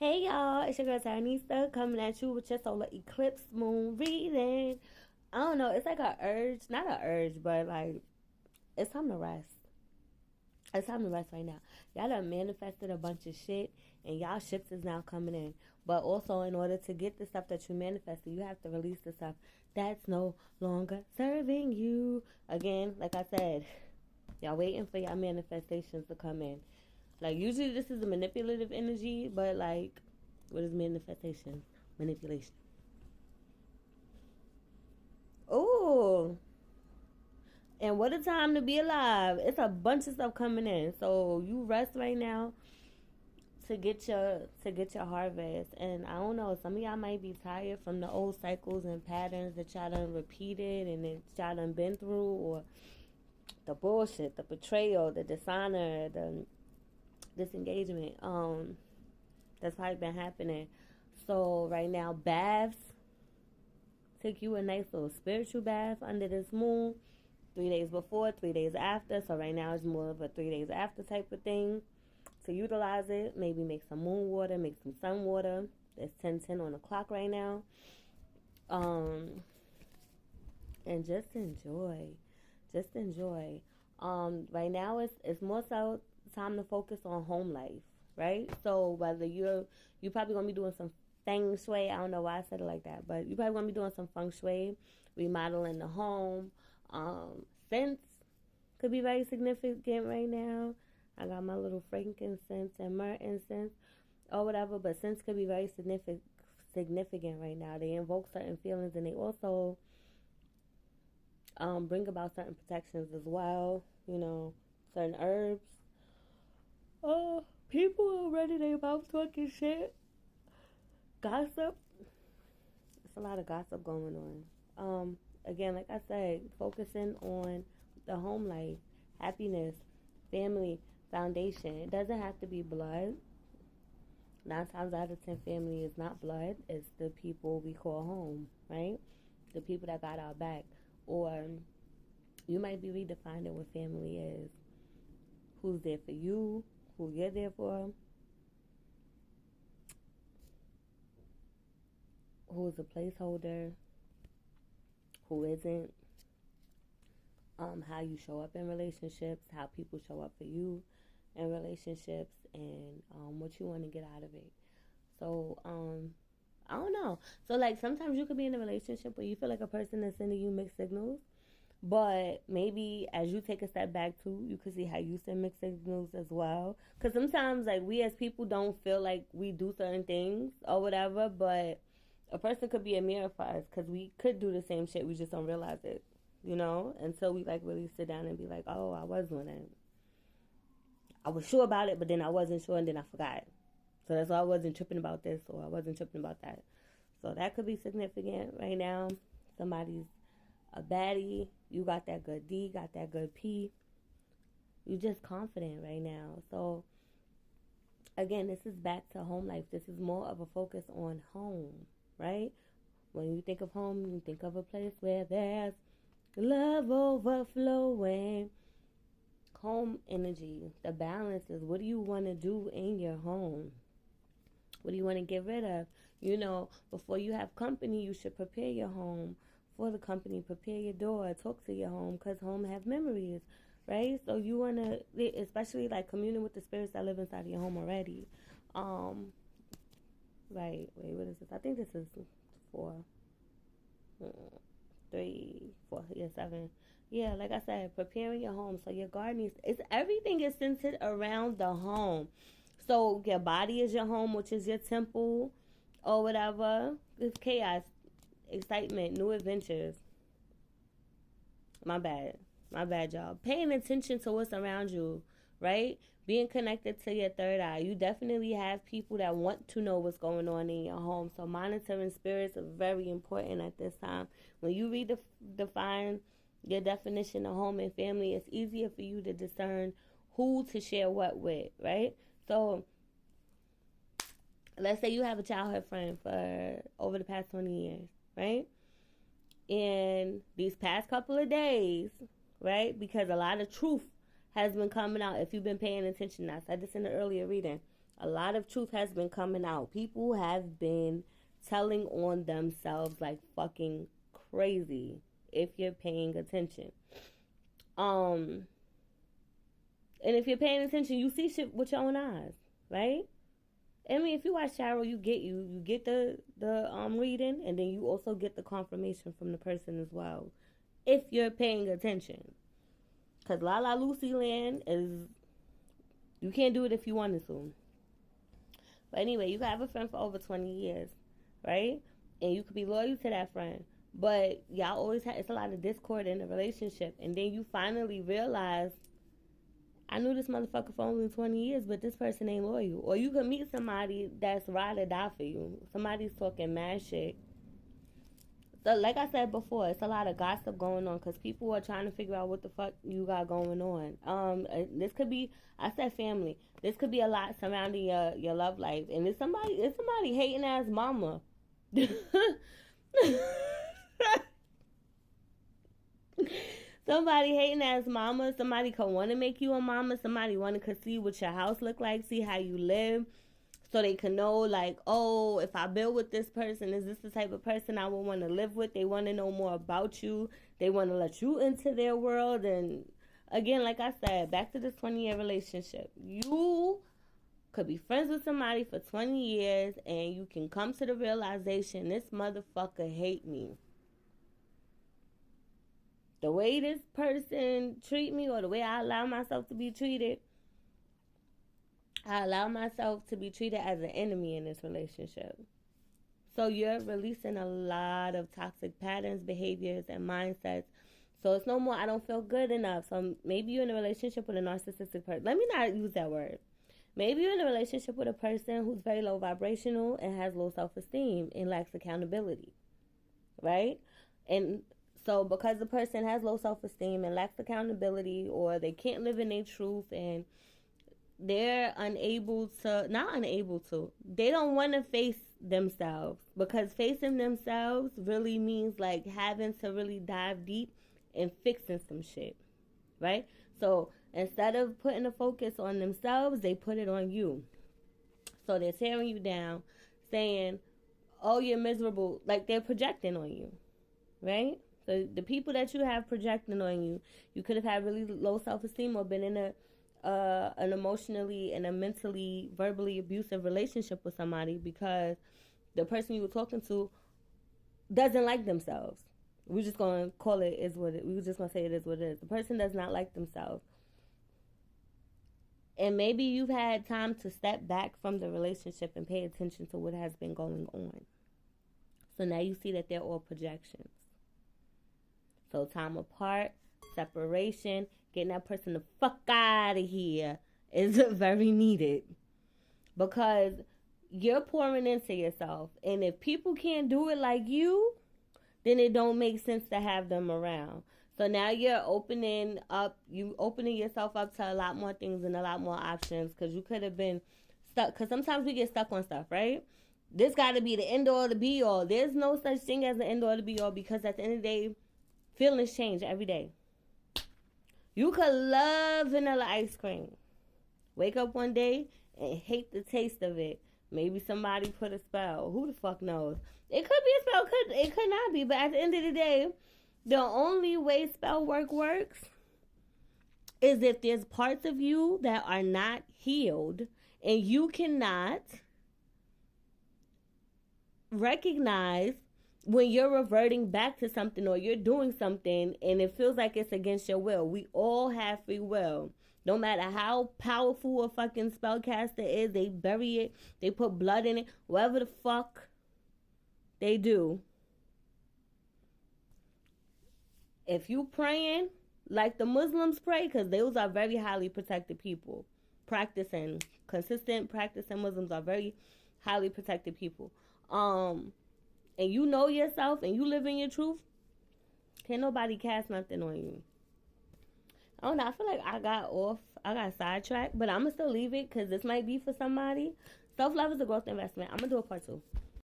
Hey y'all, it's your girl Taranisa coming at you with your solar eclipse moon reading. I don't know, it's like a urge, not a urge, but like it's time to rest. It's time to rest right now. Y'all done manifested a bunch of shit and y'all ships is now coming in. But also in order to get the stuff that you manifested, you have to release the stuff that's no longer serving you. Again, like I said, y'all waiting for y'all manifestations to come in. Like usually this is a manipulative energy, but like what is manifestation? Manipulation. Oh, and what a time to be alive. It's a bunch of stuff coming in. So you rest right now to get your harvest. And I don't know, some of y'all might be tired from the old cycles and patterns that y'all done repeated and that y'all done been through, or the bullshit, the betrayal, the dishonor, the disengagement. That's probably been happening. So right now, baths, take you a nice little spiritual bath under this moon. 3 days before, 3 days after. So right now it's more of a 3 days after type of thing. To utilize it, maybe make some moon water, make some sun water. It's 10:10 on the clock right now. Um, and just enjoy, just enjoy. Right now it's more so time to focus on home life, right? So whether you probably gonna be doing some feng shui. I don't know why I said it like that, but you probably gonna be doing some feng shui, remodeling the home. Scents could be very significant right now. I got my little frankincense and myrrh incense or whatever, but scents could be very significant right now. They invoke certain feelings and they also bring about certain protections as well. Certain herbs. Oh, people already they about talking shit. Gossip. It's a lot of gossip going on. Again, like I said, focusing on the home life, happiness, family, foundation. It doesn't have to be blood. 9 times out of 10, family is not blood. It's the people we call home, right? The people that got our back. Or you might be redefining what family is. Who's there for you? Who you're there for? Who's a placeholder? Who isn't? How you show up in relationships, how people show up for you in relationships, and what you want to get out of it. So, I don't know. So, like, sometimes you could be in a relationship where you feel like a person is sending you mixed signals, but maybe as you take a step back too, you could see how you send mixed signals as well. Because sometimes, like, we as people don't feel like we do certain things or whatever, but a person could be a mirror for us because we could do the same shit, we just don't realize it, until we like really sit down and be like, oh, I was doing it. I was sure about it, but then I wasn't sure and then I forgot. So that's why I wasn't tripping about this or I wasn't tripping about that. So that could be significant right now. Somebody's a baddie. You got that good D, got that good P. You just confident right now. So again, this is back to home life. This is more of a focus on home, right? When you think of home, you think of a place where there's love overflowing. Home energy, the balance is, what do you want to do in your home? What do you want to get rid of? Before you have company, you should prepare your home for the company. Prepare your door. Talk to your home because home have memories, right? So you want to, especially like communing with the spirits that live inside of your home already. Right. Wait, what is this? I think this is 4, 3, 4, yeah, 7. Yeah, like I said, preparing your home. So your garden is everything is centered around the home. So your body is your home, which is your temple or whatever. It's chaos, excitement, new adventures. My bad. My bad, y'all. Paying attention to what's around you, right? Being connected to your third eye. You definitely have people that want to know what's going on in your home. So monitoring spirits are very important at this time. When you redefine your definition of home and family, it's easier for you to discern who to share what with, right? So let's say you have a childhood friend for over the past 20 years, right? In these past couple of days, right? Because a lot of truth has been coming out. If you've been paying attention, I said this in the earlier reading. A lot of truth has been coming out. People have been telling on themselves like fucking crazy if you're paying attention. And if you're paying attention, you see shit with your own eyes, right? I mean, if you watch Cheryl, you get the reading, and then you also get the confirmation from the person as well, if you're paying attention. Cause La La Lucy Land is, you can't do it if you wanted to. But anyway, you can have a friend for over 20 years, right? And you could be loyal to that friend, but y'all always have, it's a lot of discord in the relationship, and then you finally realize, I knew this motherfucker for only 20 years, but this person ain't loyal. Or you could meet somebody that's ride or die for you. Somebody's talking mad shit. So, like I said before, it's a lot of gossip going on because people are trying to figure out what the fuck you got going on. This could be, I said family. This could be a lot surrounding your love life, and it's somebody hating ass mama. Somebody hating ass mama. Somebody could want to make you a mama. Somebody want to see what your house look like, see how you live, so they can know, like, oh, if I build with this person, is this the type of person I would want to live with? They want to know more about you. They want to let you into their world. And again, like I said, back to this 20-year relationship. You could be friends with somebody for 20 years and you can come to the realization, this motherfucker hate me. The way this person treat me, or the way I allow myself to be treated, I allow myself to be treated as an enemy in this relationship. So you're releasing a lot of toxic patterns, behaviors, and mindsets. So it's no more, I don't feel good enough. So maybe you're in a relationship with a narcissistic person. Let me not use that word. Maybe you're in a relationship with a person who's very low vibrational and has low self-esteem and lacks accountability, right? And so because the person has low self-esteem and lacks accountability, or they can't live in their truth, and they're they don't want to face themselves, because facing themselves really means like having to really dive deep and fixing some shit, right? So instead of putting the focus on themselves, they put it on you. So they're tearing you down, saying, oh, you're miserable, like they're projecting on you, right? So the people that you have projecting on you, you could have had really low self-esteem or been in an emotionally and a mentally, verbally abusive relationship with somebody, because the person you were talking to doesn't like themselves. We're just going to call it is what it, we're just going to say it is what it is. The person does not like themselves. And maybe you've had time to step back from the relationship and pay attention to what has been going on. So now you see that they're all projections. So time apart, separation, getting that person the fuck out of here is very needed, because you're pouring into yourself. And if people can't do it like you, then it don't make sense to have them around. So now you're opening yourself up to a lot more things and a lot more options, because you could have been stuck. Because sometimes we get stuck on stuff, right? This got to be the end all, the be all. There's no such thing as the end all, the be all, because at the end of the day, feelings change every day. You could love vanilla ice cream, wake up one day and hate the taste of it. Maybe somebody put a spell. Who the fuck knows? It could be a spell. It could not be. But at the end of the day, the only way spell work works is if there's parts of you that are not healed, and you cannot recognize when you're reverting back to something, or you're doing something and it feels like it's against your will. We all have free will. No matter how powerful a fucking spellcaster is, they bury it, they put blood in it, whatever the fuck they do. If you praying like the Muslims pray, because those are very highly protected people, consistent practicing Muslims are very highly protected people. And you know yourself and you live in your truth, can't nobody cast nothing on you. I don't know, I feel like I got sidetracked, but I'm going to still leave it because this might be for somebody. Self-love is a growth investment. I'm going to do a part 2.